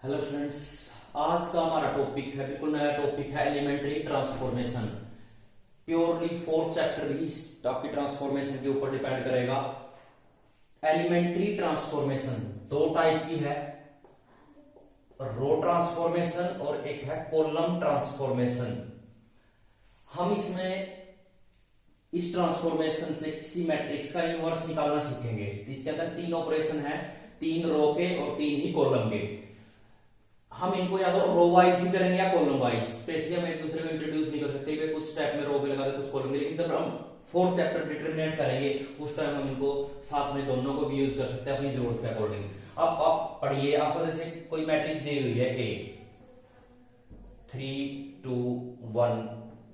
Hello students. आज का हमारा टॉपिक है, बिल्कुल नया टॉपिक है, elementary transformation. Purely fourth chapter भी आपकी ट्रांसफॉर्मेशन के ऊपर डिपेंड करेगा। एलिमेंट्री ट्रांसफॉर्मेशन दो टाइप की है, रो ट्रांसफॉर्मेशन और एक है कॉलम ट्रांसफॉर्मेशन। हम इसमें इस ट्रांसफॉर्मेशन से किसी मैट्रिक्स का इनवर्स निकालना सीखेंगे। इसके अंदर तीन ऑपरेशन है, तीन रो के और तीन ही कॉलम के। हम इनको या तो रो वाइज ही करेंगे या कॉलम वाइज। स्पेशली हम एक दूसरे को इंट्रोड्यूस नहीं कर सकते, कुछ स्टेप में रो पे लगा दे कुछ कॉलम में, लेकिन जब हम फोर्थ चैप्टर डिटरमिनेट करेंगे उस टाइम हम इनको साथ में दोनों को भी यूज कर सकते हैं अपनी जरूरत के अकॉर्डिंग। अब आप पढ़िए, आपको जैसे कोई मैट्रिक्स दी हुई है ए 3 2 1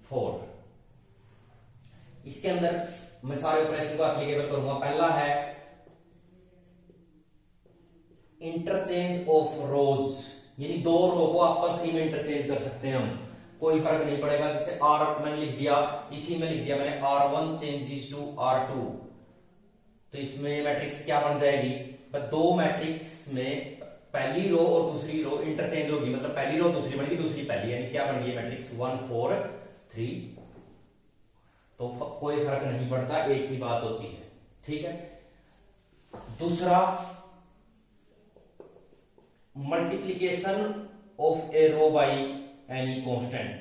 4। इसके अंदर मैं सारे ऑपरेशन को एप्लीकेबल करूंगा। पहला है इंटरचेंज ऑफ रोज, यानी दो रो को आपस में इंटरचेंज कर सकते हैं हम, कोई फर्क नहीं पड़ेगा। जैसे आर मैंने लिख दिया, इसी में लिख दिया मैंने R1 चेंजेस टू R2, तो इसमें मैट्रिक्स क्या बन जाएगी? दो मैट्रिक्स में पहली रो और दूसरी रो इंटरचेंज होगी, मतलब पहली रो दूसरी बनेगी, दूसरी पहली, यानी क्या बन गई मैट्रिक्स 1 4 3। तो कोई फर्क नहीं पड़ता, एक ही बात होती है, ठीक है। दूसरा multiplication of a row by any constant.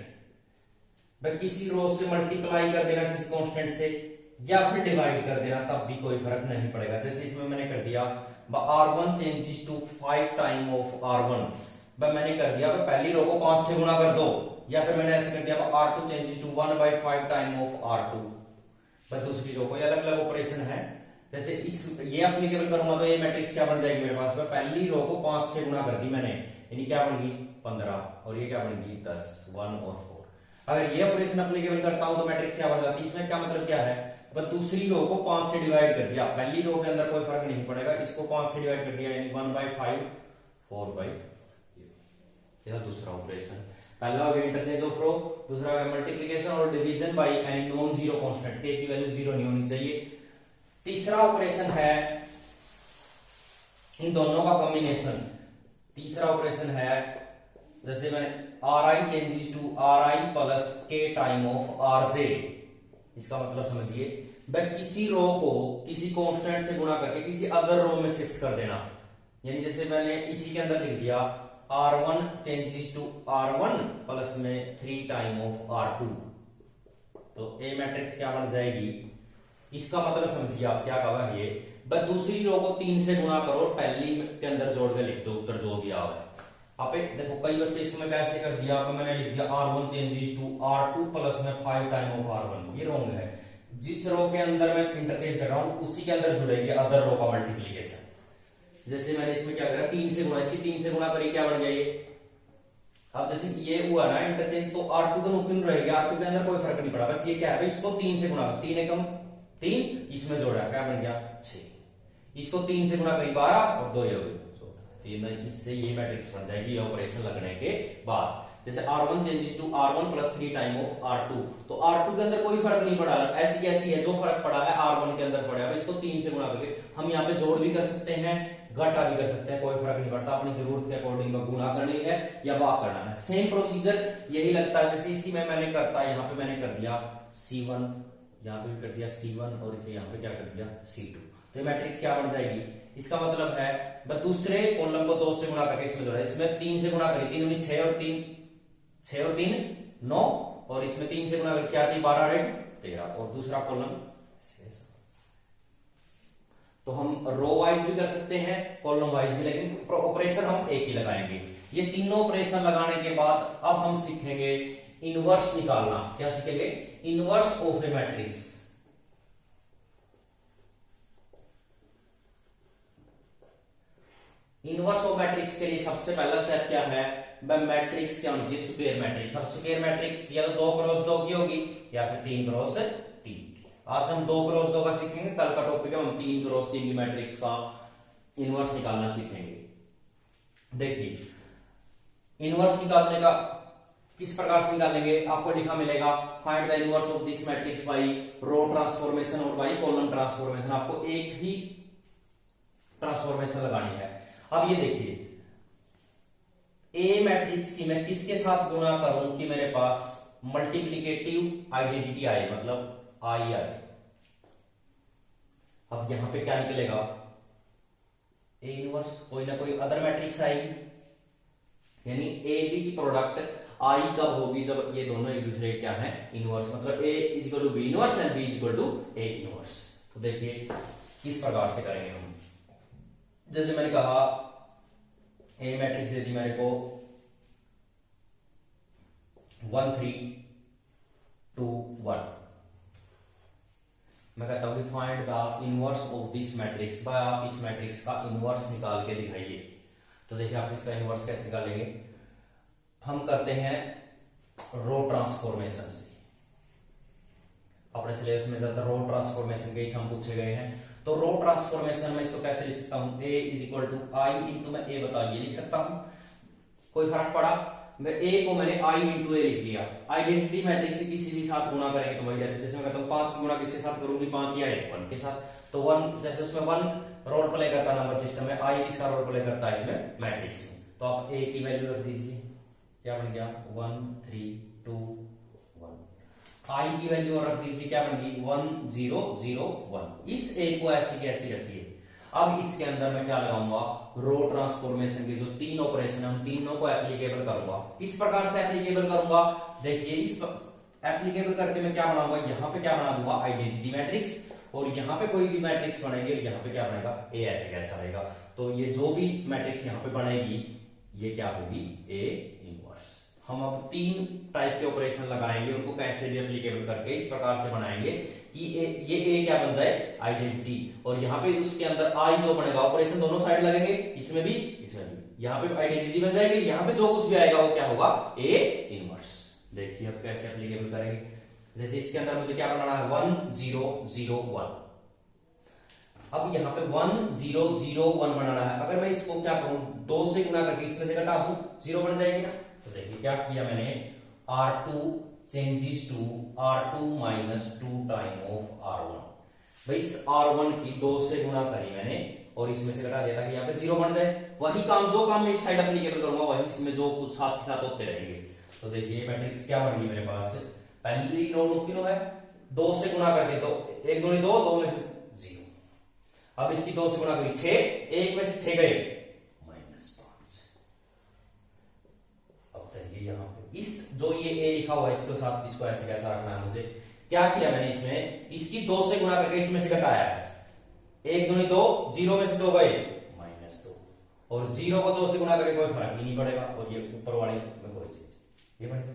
भाई किसी रो से मल्टीप्लाई कर देना किसी कांस्टेंट से, या फिर डिवाइड कर देना, तब भी कोई फर्क नहीं पड़ेगा। जैसे इसमें मैंने कर दिया R1 changes to 5 time of R1, भाई मैंने कर दिया पहली रो को 5 से गुणा कर दो, या फिर मैंने ऐसे कर दिया R2 changes to 1/5 time of R2। भाई दूसरी रो को, अलग अलग ऑपरेशन है। जैसे इस ये एप्लीकेबल करूंगा तो ये मैट्रिक्स क्या बन जाएगी मेरे पास? पहली रो को 5 से गुणा कर दी मैंने, यानी क्या बन गई 15, और ये क्या बन गई 10, 1 और 4। अगर ये ऑपरेशन एप्लीकेबल करता हूं तो मैट्रिक्स क्या बन जाती है? इसमें क्या मतलब क्या है? बस दूसरी रो को 5 से डिवाइड कर दिया, पहली रो के अंदर कोई फर्क नहीं पड़ेगा, इसको 5 से डिवाइड कर दिया, यानी 1/5 4/, यह दूसरा ऑपरेशन। पहला हो गया इंटरचेंज ऑफ रो, दूसरा हो गया मल्टीप्लिकेशन और division by any non zero constant, के की वैल्यू जीरो नहीं होनी चाहिए। तीसरा ऑपरेशन है इन दोनों का कॉम्बिनेशन। तीसरा ऑपरेशन है जैसे मैंने Ri changes to Ri plus k time of Rj। इसका मतलब समझिए, भाई किसी रो को किसी कांस्टेंट से गुणा करके किसी अदर रो में शिफ्ट कर देना, यानी जैसे मैंने इसी के अंदर लिख दिया R1 changes to R1 plus में 3 टाइम ऑफ R2, तो ए मैट्रिक्स क्या बन जाएगी? इसका मतलब समझिए आप क्या कहा ये, बस दूसरी रो को 3 से गुणा करो, पहली के अंदर जोड़ के लिख दो उत्तर जो भी आवे। आप देखो कई बच्चे इसमें कैसे कर दिया, मैंने लिख दिया R1 changes to R2 plus में 5 टाइम ऑफ R1, ये रॉन्ग है। जिस रो के अंदर मैं इंटरचेंज कर रहा हूं उसी के अंदर जुड़ेगी अदर रो का मल्टीप्लीकेशन। जैसे मैंने इसमें क्या करा, 3 से गुणा, इसकी 3 से गुणा करी, क्या बन गया ये? अब जैसे ये हुआ ना इंटरचेंज, तो R2 तो ओपन रहेगी, R2 के अंदर कोई फर्क नहीं पड़ा, बस ये क्या है, इसको 3 से गुणा, 3 एकम 3, इसमें जोड़ा, क्या बन गया 6, इसको 3 से गुणा करी 12 और 2 ये हो गई 16, इससे ये मैट्रिक्स बन जाएगी ऑपरेशन लगने के बाद। जैसे R1 changes to R1 plus 3 time of R2, तो R2 के अंदर कोई फर्क नहीं पड़ा, ऐसी कैसी है, जो फर्क पड़ा है R1 के अंदर पड़ा है, इसको 3 से गुणा करके हम यहाँ पे जोड़ भी कर सकते हैं, घटा भी कर सकते हैं, कोई फर्क नहीं पड़ता, अपनी जरूरत के अकॉर्डिंग गुणा करनी है या भाग करना है। सेम प्रोसीजर यही लगता है, जैसे इसी में मैंने करता, यहाँ पे मैंने कर दिया C1, यहाँ पे भी कर दिया C1 और इसे यहाँ पे क्या कर दिया C2, तो ये मैट्रिक्स क्या बन जाएगी? इसका मतलब है बस दूसरे कॉलम को 2 से गुणा करके इसमें जोड़ा, इसमें 3 से गुणा करी, 3 6 और 3 9, और इसमें 3 से गुणा करी 4 3 12 और 13, और दूसरा कॉलम। तो हम रो वाइज भी कर सकते हैं, कॉलम वाइज भी, लेकिन ऑपरेशन हम एक ही लगाएंगे। ये तीनों ऑपरेशन लगाने के बाद अब हम सीखेंगे इनवर्स निकालना। क्या सीखेंगे? Inverse of A matrix. Inverse of matrix के लिए सबसे पहला स्टेप क्या है? मैट्रिक्स क्या होनी चाहिए? Square matrix. अब स्क्वायर मैट्रिक्स या तो 2 क्रॉस 2 की होगी या फिर 3 क्रॉस 3। आज हम 2 क्रॉस 2 का सीखेंगे, कल का टॉपिक है हम 3 क्रॉस 3 की मैट्रिक्स का इनवर्स निकालना सीखेंगे। देखिए इनवर्स निकालने का किस प्रकार से निकालेंगे? आपको लिखा मिलेगा find the inverse of this matrix by row transformation और बाय कॉलम ट्रांसफॉर्मेशन। आपको एक ही ट्रांसफॉर्मेशन लगानी है। अब ये देखिए ए मैट्रिक्स की मैं किसके साथ गुना करूं कि मेरे पास मल्टीप्लीकेटिव आइडेंटिटी आए, मतलब आई आए। अब यहां पे क्या निकलेगा, ए इनवर्स, कोई ना कोई अदर मैट्रिक्स आएगी, यानी ए बी की प्रोडक्ट आई कब होगी, जब ये दोनों एक दूसरे क्या है, इनवर्स, मतलब A is equal to B inverse and B is equal to A inverse. तो देखिए किस प्रकार से करेंगे हम। जैसे मैंने कहा ए मैट्रिक्स दे दी मेरे को 1 3 2 1, मैं कहता हूं कि find the inverse of this matrix, by आप इस मैट्रिक्स का इनवर्स निकाल के दिखाइए। तो देखिए आप इसका इनवर्स कैसे निकालेंगे, हम करते हैं रो ट्रांसफॉर्मेशन से। अपने सिलेबस में ज्यादा रो ट्रांसफॉर्मेशन के ही सम पूछे गए हैं। तो रो ट्रांसफॉर्मेशन में इसको कैसे लिख सकता हूं, A is equal to I into, मैं ए बताइए लिख सकता हूं, कोई फर्क पड़ा, मैं ए को मैंने आई इंटू ए लिख दिया। आइडेंटिटी मैट्रिक्स से किसी भी साथ गुना करेंगे तो वही रहता है। जैसे मैं कहता हूं 5 गुना किसके साथ करूंगी, 5 या 1 के साथ, तो 1 जैसे उसमें 1 रोल प्ले करता नंबर सिस्टम में, आई किसका रोल प्ले करता है इसमें, मैट्रिक्स में। तो आप ए की वैल्यू रख दीजिए, क्या बन गया 1 3 2 1। आई की वैल्यू रख दीजिए, क्या बन गई 1 0 0 1। इस ए को ऐसी की ऐसी रखिए। अब इसके अंदर मैं क्या लगाऊंगा, रो ट्रांसफॉर्मेशन के जो 3 ऑपरेशन है उन तीनों को एप्लीकेबल करूंगा। किस प्रकार से एप्लीकेबल करूंगा, देखिए इस एप्लीकेबल करके मैं क्या बनाऊंगा, यहां पे क्या बना दूंगा आइडेंटिटी मैट्रिक्स, और यहां पे कोई भी मैट्रिक्स बनेगी और यहां पे क्या बनेगा ए ऐसे कैसा रहेगा। तो ये जो भी मैट्रिक्स यहां पे बनेगी ये क्या होगी, ए इनवर्स। हम अब 3 टाइप के ऑपरेशन लगाएंगे, उनको कैसे भी एप्लीकेबल करके इस प्रकार से बनाएंगे कि ये ए क्या बन जाए आइडेंटिटी, और यहाँ पे उसके अंदर आई जो बनेगा, ऑपरेशन दोनों साइड लगेंगे, इसमें भी इसमें भी, यहाँ पे आइडेंटिटी बन जाएगी, यहाँ पे जो कुछ भी आएगा वो क्या होगा ए इनवर्स। देखिए अब कैसे एप्लीकेबल करेंगे। जैसे इसके अंदर मुझे क्या बनाना है 1 0 0 1। अब यहाँ पे 1 0 0 1 बनाना है। अगर मैं इसको क्या करूं, 2 से गुना करके इसमें से घटा दूं, 0 बन जाएगी ना। तो देखिए क्या किया मैंने, R2 changes to R2 minus 2 time of R1। भाई इस R1 की 2 से गुणा करी मैंने और इसमें से घटा दिया था कि यहाँ पे 0 बन जाए। वही काम जो काम मैं इस साइड एप्लीकेबल करूंगा वही इसमें जो कुछ साथ के साथ होते रहेंगे। तो देखिए मैट्रिक्स क्या बन गई मेरे पास, पहली रो किनो है 2 से गुणा करके, तो 1 2 2 2 में से 0। अब इसकी 2 से गुणा करी 6, 1 में से 6 गए -5। अब चाहिए यहाँ पे इस जो ये ए लिखा हुआ है इसके साथ इसको ऐसे कैसा रखना है मुझे। क्या किया मैंने इसमें, इसकी 2 से गुणा करके इसमें से घटाया है। 1 2 2, 0 में से 2 गए -2, और 0 को 2 से गुणा करके कोई फर्क ही नहीं पड़ेगा, और ये ऊपर वाले में कोई चीज ये बढ़ेगा।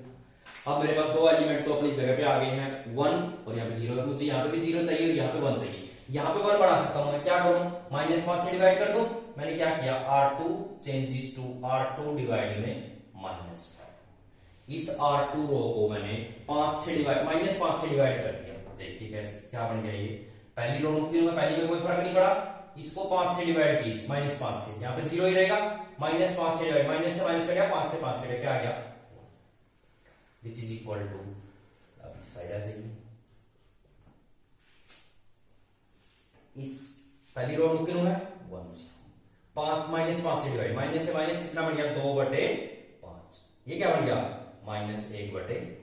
अब मेरे पास 2 एलिमेंट तो अपनी जगह पे आ गए हैं, 1 और यहाँ पे 0। मुझे यहाँ पे भी 0 चाहिए और यहाँ पे 1 चाहिए। यहाँ पे 1 बढ़ा सकता हूं मैं, क्या करूं -5 से डिवाइड कर दूं। मैंने क्या किया, R2 changes to R2 divide में -5। इस R2 रो को मैंने 5 से डिवाइड -5 से डिवाइड कर दिया। देखिए कैसे क्या बन गया, ये पहली रो मुक्ति में पहली में कोई फर्क नहीं पड़ा, इसको 5 से डिवाइड कीजिए -5 से, यहाँ पे 0 ही रहेगा। -5 से डिवाइड, माइनस से माइनस कट गया, 5 से 5 कट गया, क्या आ गया विच इज इक्वल टू, अब इस साइड आ जाइए, इस पहली रो मुमकिन है 1 -5 से डिवाइड, माइनस से माइनस कितना बन गया 2/5। ये क्या बन गया -1/5।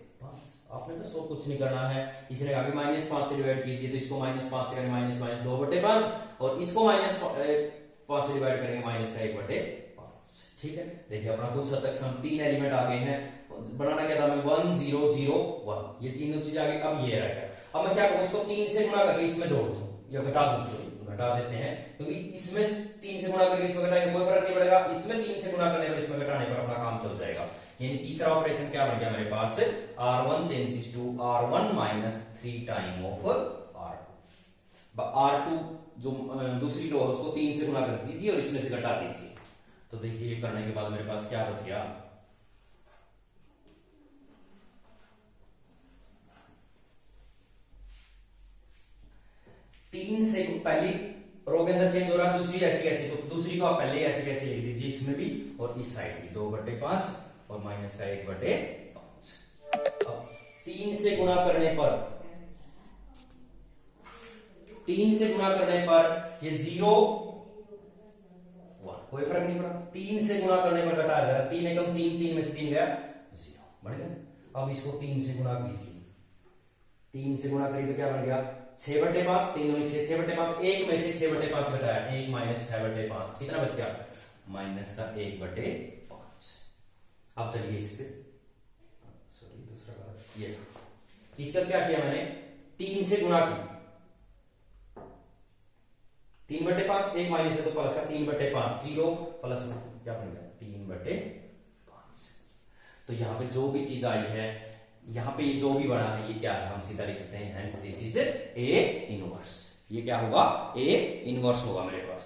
आपने बस और कुछ नहीं करना है। इसने कहा कि -5 से डिवाइड कीजिए, तो इसको -5 से करें -2/5, और इसको -5 से डिवाइड करेंगे -1/5। ठीक है, देखिए अपना कुछ हद तक सम 3 एलिमेंट आ गए हैं। बनाना क्या था मैं 1 0 0 1, ये तीनों चीज आ गई। अब ये रह गया, अब मैं क्या करूं, इसको 3 से गुणा करके इसमें जोड़ दूं या घटा दूं, घटा देते हैं, क्योंकि इसमें 3 से गुणा करके इसमें घटाएंगे कोई फर्क नहीं पड़ेगा, इसमें 3 से गुणा करने पर इसमें घटाने पर अपना काम चल जाएगा। यानी तीसरा ऑपरेशन क्या बन गया मेरे पास, R1 changes to R1 minus 3 time of R2। R2 जो दूसरी रो है उसको 3 से गुणा कर दीजिए और इसमें से घटा दीजिए। तो देखिए ये करने के बाद मेरे पास क्या बच गया, तीन से पहली रो के अंदर चेंज हो रहा है, दूसरी ऐसी कैसी, तो दूसरी को आप पहले ऐसे कैसे लिख दीजिए, इसमें भी और इस साइड भी 2/5 और माइनस का 1/5। अब 3 से गुणा करने पर, 3 से गुणा करने पर ये 0 1, कोई फर्क नहीं पड़ा, 3 से गुणा करने पर घटाया जा रहा है, 3 एकम 3, 3 में से 3 गया 0, बढ़ गया। अब इसको 3 से गुणा कीजिए, 3 से गुणा करिए तो क्या बन गया 6/5, 3 दूनी 6, 6/5, 1 में से 6/5 घटाया 1 माइनस 6/5, कितना बच गया माइनस का 1/5। अब चलिए इस पे, सॉरी दूसरा गलत, ये इसका क्या किया मैंने 3 से गुणा की, 3/5, 1 माइनस है तो प्लस का 3/5, 0 प्लस में क्या बन गया 3/5। तो यहाँ पे जो भी चीज आई है, यहाँ पे जो भी बना है ये क्या है, हम सीधा लिख सकते हैं hence this is A inverse. ये क्या होगा, ए इनवर्स होगा मेरे पास।